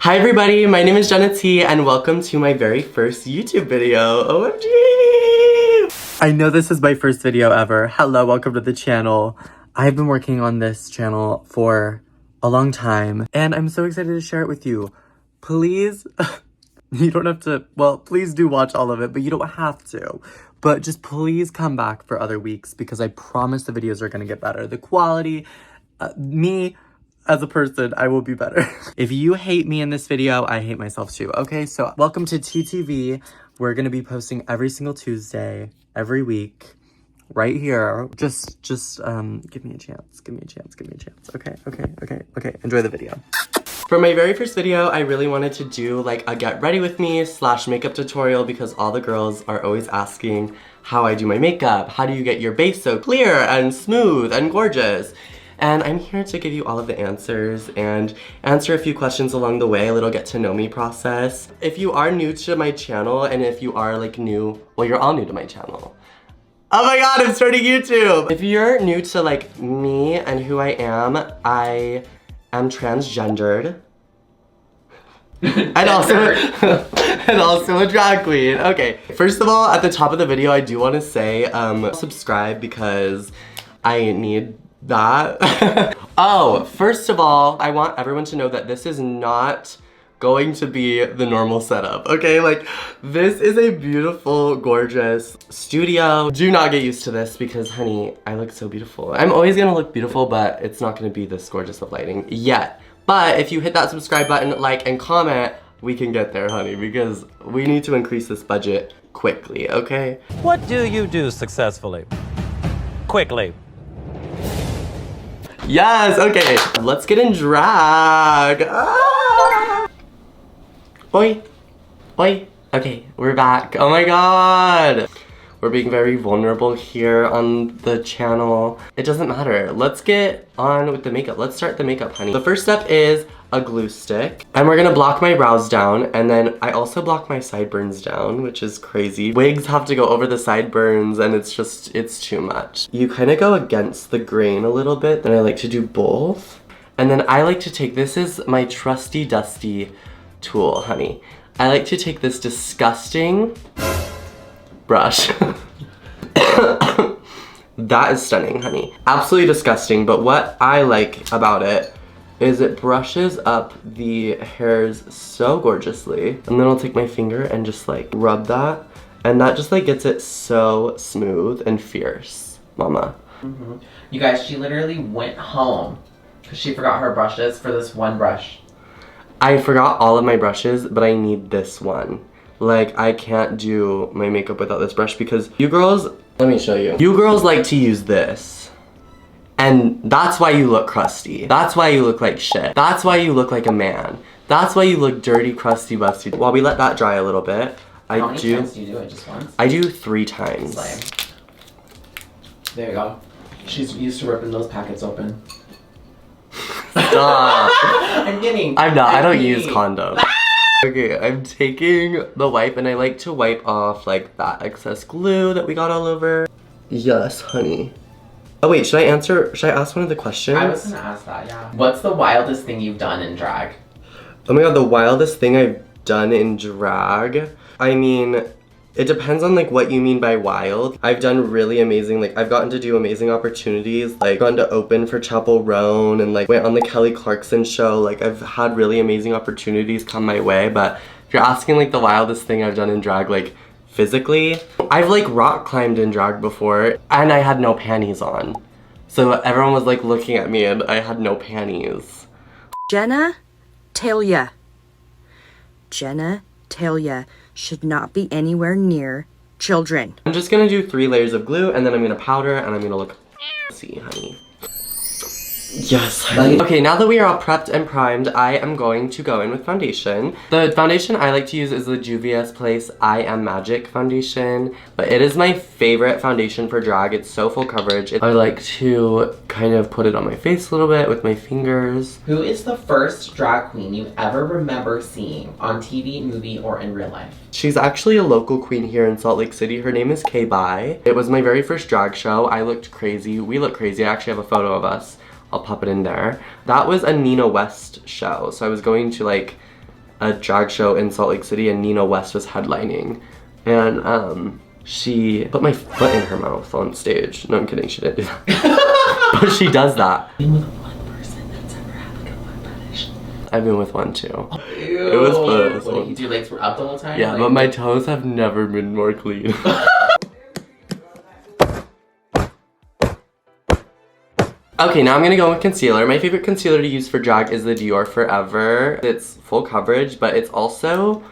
Hi everybody, my name is Jenna Tea and welcome to my very first YouTube video. OMG! I know this is my first video ever. Hello, welcome to the channel. I've been working on this channel for a long time and I'm so excited to share it with you. Please, you don't have to, well, please do watch all of it, but you don't have to. But just please come back for other weeks because I promise the videos are gonna get better. The quality, me, as a person, I will be better. If you hate me in this video, I hate myself too. Okay, so welcome to TTV. We're gonna be posting every single Tuesday, every week, right here. Just give me a chance, give me a chance, give me a chance. Okay, enjoy the video. For my very first video, I really wanted to do like a get ready with me / makeup tutorial because all the girls are always asking how I do my makeup. How do you get your base so clear and smooth and gorgeous? And I'm here to give you all of the answers and answer a few questions along the way, a little get to know me process. If you are new to my channel and if you are like new, well, you're all new to my channel. Oh my God, I'm starting YouTube. If you're new to like me and who I am transgendered. and also a drag queen. Okay, first of all, at the top of the video, I do want to say subscribe because I need that. Oh, first of all, I want everyone to know that this is not going to be the normal setup, okay? Like, this is a beautiful, gorgeous studio. Do not get used to this because, honey, I look so beautiful. I'm always gonna look beautiful, but it's not gonna be this gorgeous of lighting yet. But if you hit that subscribe button, like, and comment, we can get there, honey, because we need to increase this budget quickly, okay? What do you do successfully? Quickly. Yes, okay. Let's get in drag. Ah! Oi. Oi. Okay, we're back. Oh my God. We're being very vulnerable here on the channel. It doesn't matter. Let's get on with the makeup. Let's start the makeup, honey. The first step is a glue stick. And we're gonna block my brows down. And then I also block my sideburns down, which is crazy. Wigs have to go over the sideburns and it's too much. You kind of go against the grain a little bit. Then I like to do both. And then I like to take, this is my trusty dusty tool, honey. I like to take this disgusting brush. That is stunning, honey. Absolutely disgusting, but what I like about it is it brushes up the hairs so gorgeously. And then I'll take my finger and just like rub that. And that just like gets it so smooth and fierce, mama. You guys, she literally went home because she forgot her brushes for this one brush. I forgot all of my brushes, but I need this one. Like, I can't do my makeup without this brush because you girls, let me show you. You girls like to use this. And that's why you look crusty. That's why you look like shit. That's why you look like a man. That's why you look dirty, crusty, busty. While we let that dry a little bit, How many times do you do it? Just once? I do 3 times. Slay. There you go. She's used to ripping those packets open. Stop. I'm kidding. I'm not. I don't use condoms. Okay, I'm taking the wipe and I like to wipe off like that excess glue that we got all over. Yes, honey. Oh wait, should I ask one of the questions? I was gonna ask that, yeah. What's the wildest thing you've done in drag? Oh my God, the wildest thing I've done in drag? I mean, it depends on like what you mean by wild. I've done really amazing, like I've gotten to do amazing opportunities, like gone to open for Chapel Roan and like went on the Kelly Clarkson Show. Like I've had really amazing opportunities come my way, but if you're asking like the wildest thing I've done in drag, like physically, I've like rock climbed in drag before and I had no panties on. So everyone was like looking at me and I had no panties. Jenna Tea. Jenna Tea should not be anywhere near children. I'm just gonna do 3 layers of glue and then I'm gonna powder and I'm gonna look see, honey. Yes, honey. Okay, now that we are all prepped and primed, I am going to go in with foundation. The foundation I like to use is the Juvia's Place I Am Magic foundation, but it is my favorite foundation for drag. It's so full coverage. I like to kind of put it on my face a little bit with my fingers. Who is the first drag queen you ever remember seeing on TV, movie, or in real life? She's actually a local queen here in Salt Lake City. Her name is Kay Bai. It was my very first drag show. I looked crazy. We look crazy. I actually have a photo of us. I'll pop it in there. That was a Nina West show. So I was going to like a drag show in Salt Lake City and Nina West was headlining. And she put my foot in her mouth on stage. No, I'm kidding, she didn't do that. But she does that. I've been with one person that's ever had like a foot fetish. I've been with one too. Ew. It was fun. What, your legs were up the whole time? Yeah, like, but my toes have never been more clean. Okay, now I'm gonna go with concealer. My favorite concealer to use for drag is the Dior Forever. It's full coverage, but it's also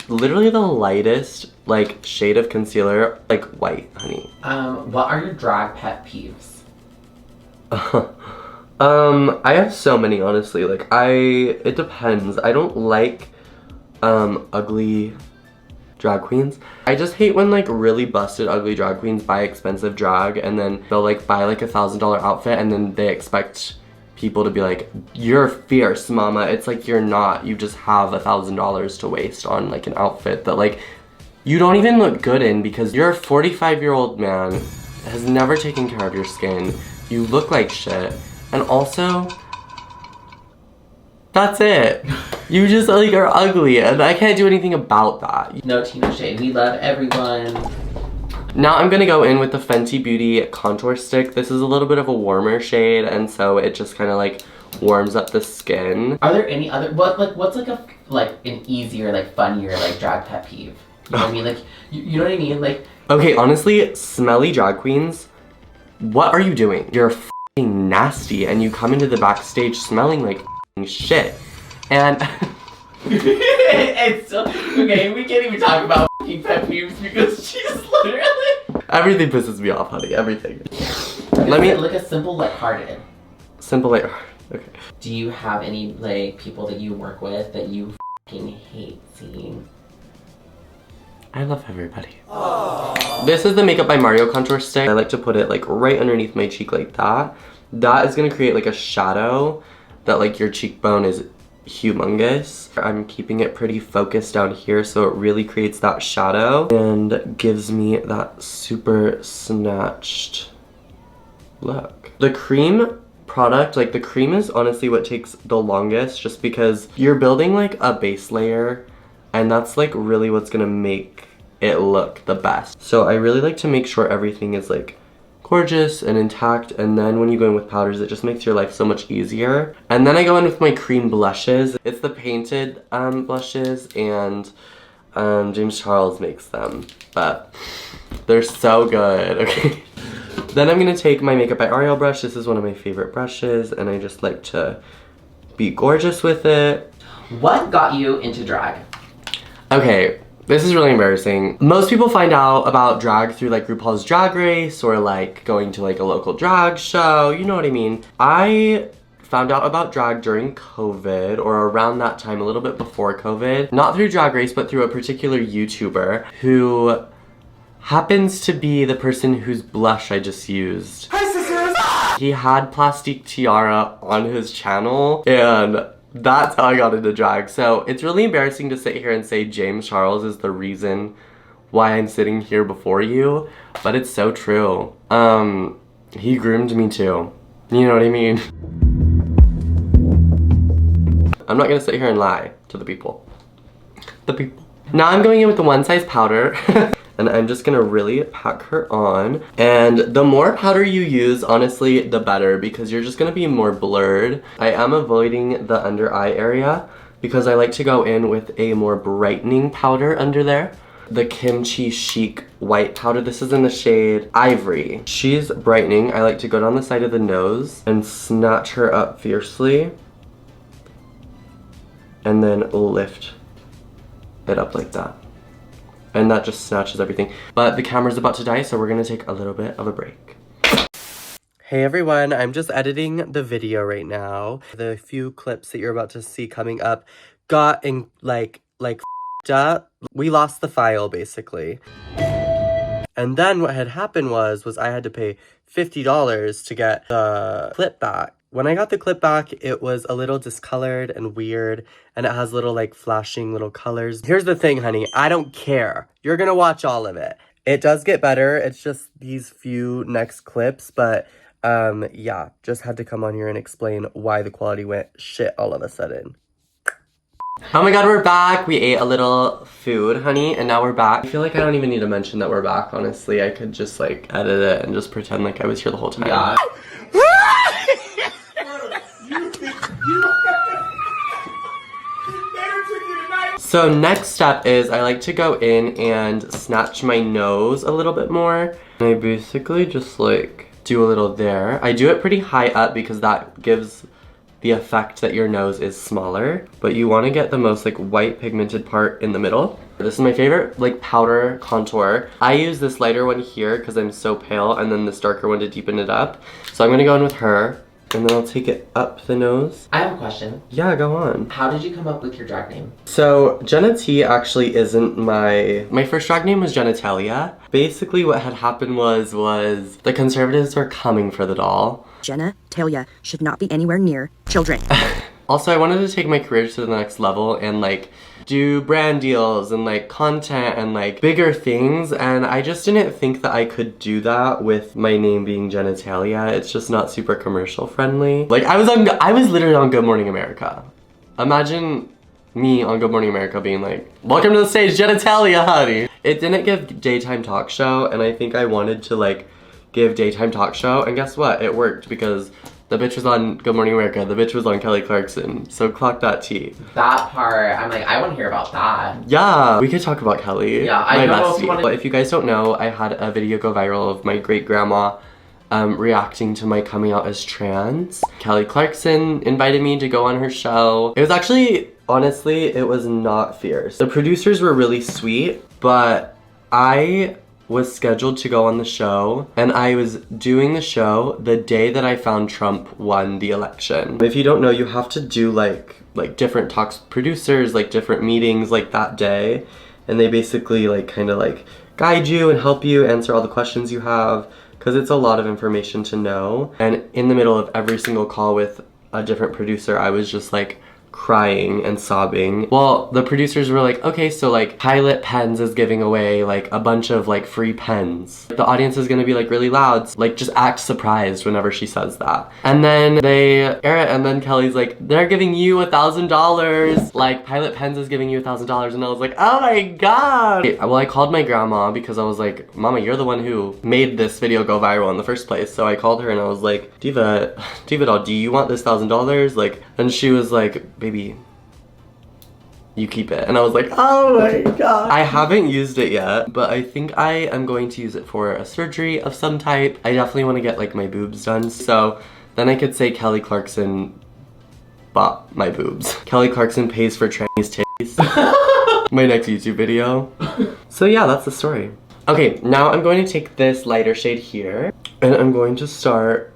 literally the lightest like shade of concealer, like white, honey. What are your drag pet peeves? I have so many, honestly. Like it depends. I don't like ugly drag queens. I just hate when like really busted ugly drag queens buy expensive drag and then they'll like buy like $1,000 outfit and then they expect people to be like, you're fierce, mama. It's like, you're not. You just have $1,000 to waste on like an outfit that like you don't even look good in because you're a 45-year-old man, has never taken care of your skin. You look like shit. And also, that's it. You just like are ugly and I can't do anything about that. No Tina shade. We love everyone. Now I'm gonna go in with the Fenty Beauty contour stick. This is a little bit of a warmer shade and so it just kind of like warms up the skin. Are there any other what's like an easier, like funnier, like drag pet peeve? You know what I mean? Like you know what I mean? Like Okay, honestly, smelly drag queens, what are you doing? You're f***ing nasty and you come into the backstage smelling like f***ing shit. And it's still okay, we can't even talk about f***ing pet peeves because she's literally everything pisses me off, honey, everything. Let me like a simple lighthearted. Simple like okay. Do you have any like people that you work with that you f***ing hate seeing? I love everybody. Aww. This is the Makeup by Mario contour stick. I like to put it like right underneath my cheek like that. That is gonna create like a shadow that like your cheekbone is humongous. I'm keeping it pretty focused down here so it really creates that shadow and gives me that super snatched look. The cream product, like the cream is honestly what takes the longest just because you're building like a base layer and that's like really what's gonna make it look the best. So I really like to make sure everything is like gorgeous and intact, and then when you go in with powders, it just makes your life so much easier. And then I go in with my cream blushes. It's the painted blushes, and James Charles makes them, but they're so good, okay? Then I'm gonna take my Makeup by Ariel brush. This is one of my favorite brushes, and I just like to be gorgeous with it. What got you into drag? Okay, this is really embarrassing. Most people find out about drag through like RuPaul's Drag Race or like going to like a local drag show, you know what I mean? I found out about drag during COVID or around that time, a little bit before COVID. Not through Drag Race, but through a particular YouTuber who happens to be the person whose blush I just used. Hi, sisters! He had Plastic Tiara on his channel and that's how I got into drag. So it's really embarrassing to sit here and say James Charles is the reason why I'm sitting here before you, but it's so true. He groomed me too. You know what I mean? I'm not gonna sit here and lie to the people. Now I'm going in with the One Size powder. And I'm just gonna really pack her on. And the more powder you use, honestly, the better, because you're just gonna be more blurred. I am avoiding the under eye area because I like to go in with a more brightening powder under there. The Kimchi Chic white powder, this is in the shade Ivory. She's brightening. I like to go down the side of the nose and snatch her up fiercely. And then lift it up like that. And that just snatches everything. But the camera's about to die, so we're gonna take a little bit of a break. Hey everyone, I'm just editing the video right now. The few clips that you're about to see coming up got in, like f***ed up. We lost the file, basically. And then what had happened was I had to pay $50 to get the clip back. When I got the clip back, it was a little discolored and weird, and it has little like flashing little colors. Here's the thing, honey, I don't care. You're gonna watch all of it. It does get better. It's just these few next clips, but yeah, just had to come on here and explain why the quality went shit all of a sudden. Oh my god, we're back! We ate a little food, honey, and now we're back. I feel like I don't even need to mention that we're back, honestly. I could just like edit it and just pretend like I was here the whole time. Yeah. So next step is I like to go in and snatch my nose a little bit more. And I basically just like do a little there. I do it pretty high up because that gives the effect that your nose is smaller, but you want to get the most like white pigmented part in the middle. This is my favorite like powder contour. I use this lighter one here because I'm so pale, and then this darker one to deepen it up. So I'm gonna go in with her, and then I'll take it up the nose. I have a question. Yeah, go on. How did you come up with your drag name? So Jenna Tea actually isn't my first drag name was Jenna Tea. Basically what had happened was the conservatives were coming for the doll. Jenna Tea should not be anywhere near children. Also, I wanted to take my career to the next level and like do brand deals and like content and like bigger things, and I just didn't think that I could do that with my name being Jenna Tea. It's just not super commercial friendly. Like I was literally on Good Morning America. Imagine me on Good Morning America being like, welcome to the stage, Jenna Tea, honey. It didn't give daytime talk show, and I think I wanted to like give daytime talk show, and guess what? It worked because the bitch was on Good Morning America, the bitch was on Kelly Clarkson, so clock that tea. That part, I'm like, I want to hear about that. Yeah, we could talk about Kelly. Yeah, I don't know if you want to. But if you guys don't know, I had a video go viral of my great grandma reacting to my coming out as trans. Kelly Clarkson invited me to go on her show. It was actually, honestly, it was not fierce. The producers were really sweet, but I was scheduled to go on the show, and I was doing the show the day that I found Trump won the election. If you don't know, you have to do like different talks with producers, like different meetings like that day, and they basically like kind of like guide you and help you answer all the questions you have, because it's a lot of information to know. And in the middle of every single call with a different producer, I was just like crying and sobbing. Well, the producers were like, okay, so like Pilot Pens is giving away like a bunch of like free pens. The audience is gonna be like really loud, so, like just act surprised whenever she says that. And then they air it, and then Kelly's like, they're giving you $1,000. Like Pilot Pens is giving you $1,000, and I was like, oh my god. Well, I called my grandma because I was like, Mama, you're the one who made this video go viral in the first place. So I called her and I was like, Diva doll, do you want this $1,000? Like, and she was like, baby, you keep it. And I was like, oh my god. I haven't used it yet, but I think I am going to use it for a surgery of some type. I definitely want to get like my boobs done, so then I could say Kelly Clarkson bought my boobs. Kelly Clarkson pays for trannies titties. My next YouTube video. So yeah, that's the story. Okay, now I'm going to take this lighter shade here, and I'm going to start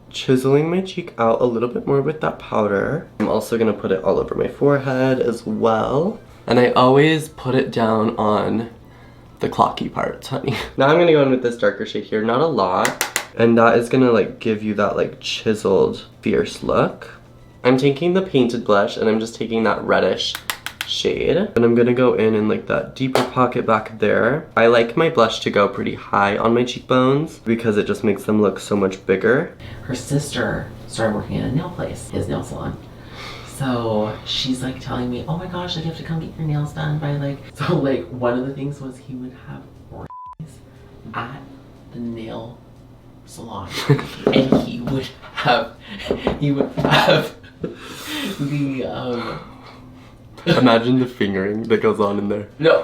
chiseling my cheek out a little bit more with that powder. I'm also gonna put it all over my forehead as well. And I always put it down on the clocky parts, honey. Now I'm gonna go in with this darker shade here, not a lot. And that is gonna like give you that like chiseled, fierce look. I'm taking the painted blush and I'm just taking that reddish shade, and I'm gonna go in like that deeper pocket back there. I like my blush to go pretty high on my cheekbones because it just makes them look so much bigger. Her sister started working at a nail place, his nail salon. So she's like telling me, oh my gosh, like you have to come get your nails done by like, so like one of the things was he would have at the nail salon and he would have the Imagine the fingering that goes on in there. No.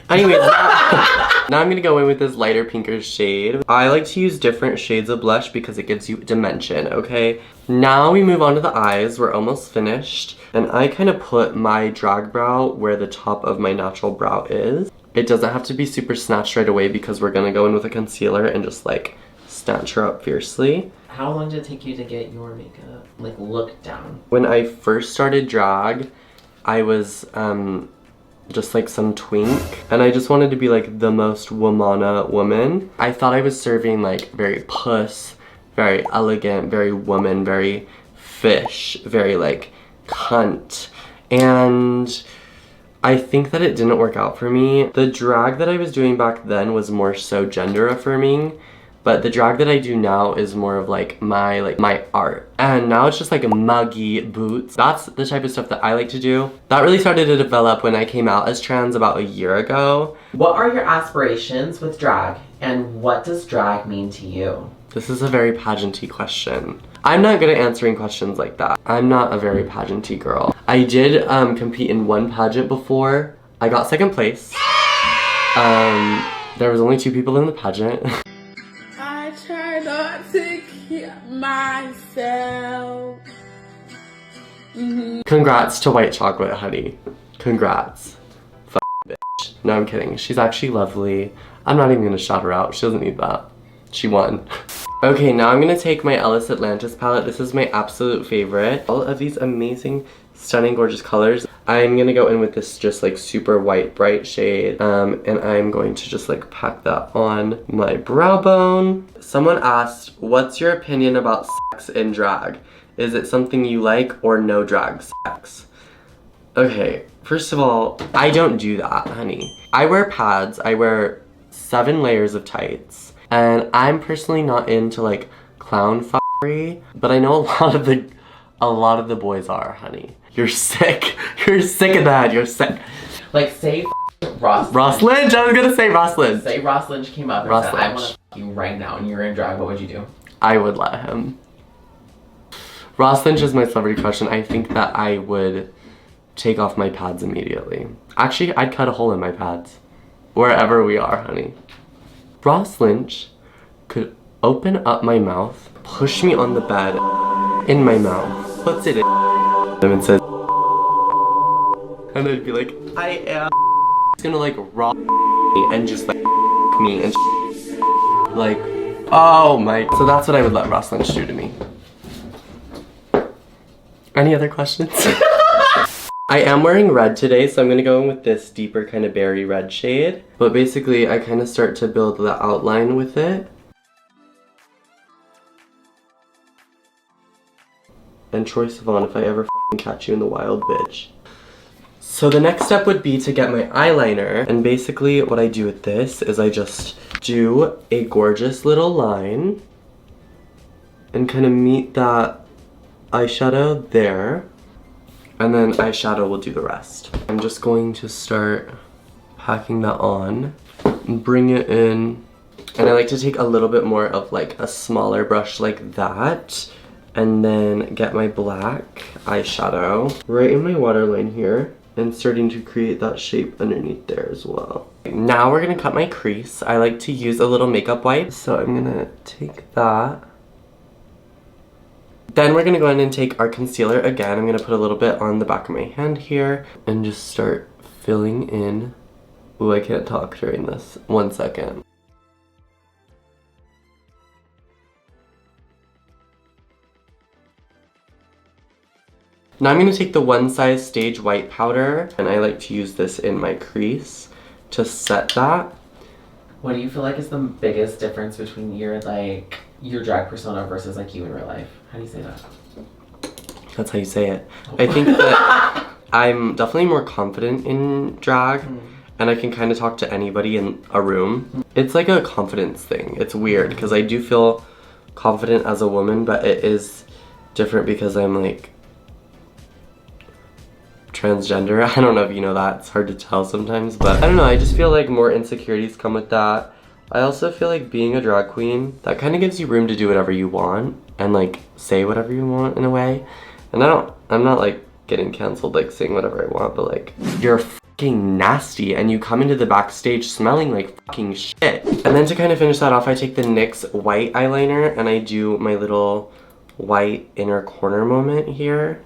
Anyways, now I'm gonna go in with this lighter pinker shade. I like to use different shades of blush because it gives you dimension, okay? Now we move on to the eyes. We're almost finished. And I kind of put my drag brow where the top of my natural brow is. It doesn't have to be super snatched right away because we're gonna go in with a concealer and just like snatch her up fiercely. How long did it take you to get your makeup, like, look down? When I first started drag, I was just like some twink, and I just wanted to be like the most womana woman. I thought I was serving like very puss, very elegant, very woman, very fish, very like cunt. And I think that it didn't work out for me. The drag that I was doing back then was more so gender affirming. But the drag that I do now is more of like my art. And now it's just like muggy boots. That's the type of stuff that I like to do. That really started to develop when I came out as trans about a year ago. What are your aspirations with drag? And what does drag mean to you? This is a very pageanty question. I'm not good at answering questions like that. I'm not a very pageanty girl. I did compete in one pageant before. I got second place. There was only 2 people in the pageant. I try not to keep myself. Congrats to White Chocolate, honey. Congrats. Bitch. No, I'm kidding. She's actually lovely. I'm not even gonna shout her out. She doesn't need that. She won. Okay, now I'm gonna take my Ellis Atlantis palette. This is my absolute favorite. All of these amazing, stunning, gorgeous colors. I'm gonna go in with this just like super white, bright shade. And I'm going to just like pack that on my brow bone. Someone asked, what's your opinion about sex in drag? Is it something you like or no drag sex? Okay, first of all, I don't do that, honey. I wear pads, I wear 7 layers of tights. And I'm personally not into like clown f***ery, but I know a lot of the boys are, honey. You're sick. You're sick of that. You're sick. Like, say Ross. Ross Lynch. I was gonna say Ross Lynch. Say Ross Lynch came up and Ross said, I Lynch. want to f you right now, and you're in drag. What would you do? I would let him. Ross Lynch is my celebrity crush, and I think that I would take off my pads immediately. Actually, I'd cut a hole in my pads. Wherever we are, honey. Ross Lynch could open up my mouth, push me on the bed, in my mouth, puts it in, and says, and I'd be like, I am gonna like rob me and just like me and like, oh my. So that's what I would let Ross Lynch do to me. Any other questions? I am wearing red today, so I'm gonna go in with this deeper kind of berry red shade. But basically, I kind of start to build the outline with it. And Troye Sivan, if I ever f***ing catch you in the wild, bitch. So the next step would be to get my eyeliner. And basically, what I do with this is I just do a gorgeous little line. And kind of meet that eyeshadow there. And then eyeshadow will do the rest. I'm just going to start packing that on and bring it in. And I like to take a little bit more of like a smaller brush like that. And then get my black eyeshadow right in my waterline here. And starting to create that shape underneath there as well. Now we're gonna cut my crease. I like to use a little makeup wipe. So I'm gonna take that. Then we're gonna go in and take our concealer again. I'm gonna put a little bit on the back of my hand here and just start filling in. Ooh, I can't talk during this. 1 second. Now I'm gonna take the One Size Stage White Powder, and I like to use this in my crease to set that. What do you feel like is the biggest difference between your drag persona versus like you in real life? How do you say that? That's how you say it. I think that I'm definitely more confident in drag, and I can kind of talk to anybody in a room. It's like a confidence thing. It's weird because I do feel confident as a woman, but it is different because I'm like transgender. I don't know if you know that. It's hard to tell sometimes, but I don't know. I just feel like more insecurities come with that. I also feel like being a drag queen, that kind of gives you room to do whatever you want and like say whatever you want in a way. And I'm not like getting canceled like saying whatever I want, but like you're fucking nasty and you come into the backstage smelling like fucking shit. And then to kind of finish that off, I take the NYX white eyeliner and I do my little white inner corner moment here.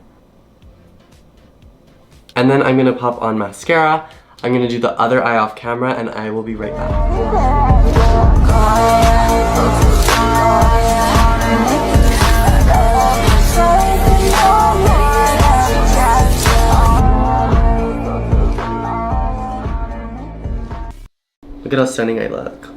And then I'm gonna pop on mascara. I'm gonna do the other eye off camera and I will be right back. Look at how stunning I look.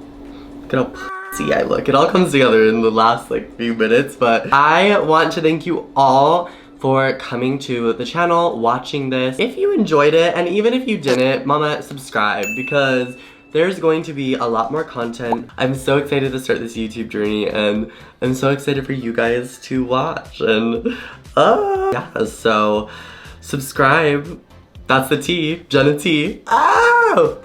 Look at how pussy I look. It all comes together in the last like few minutes, but I want to thank you all for coming to the channel, watching this. If you enjoyed it, and even if you didn't, mama, subscribe, because there's going to be a lot more content. I'm so excited to start this YouTube journey, and I'm so excited for you guys to watch. And yeah, so subscribe. That's the tea, Jenna Tea. Oh!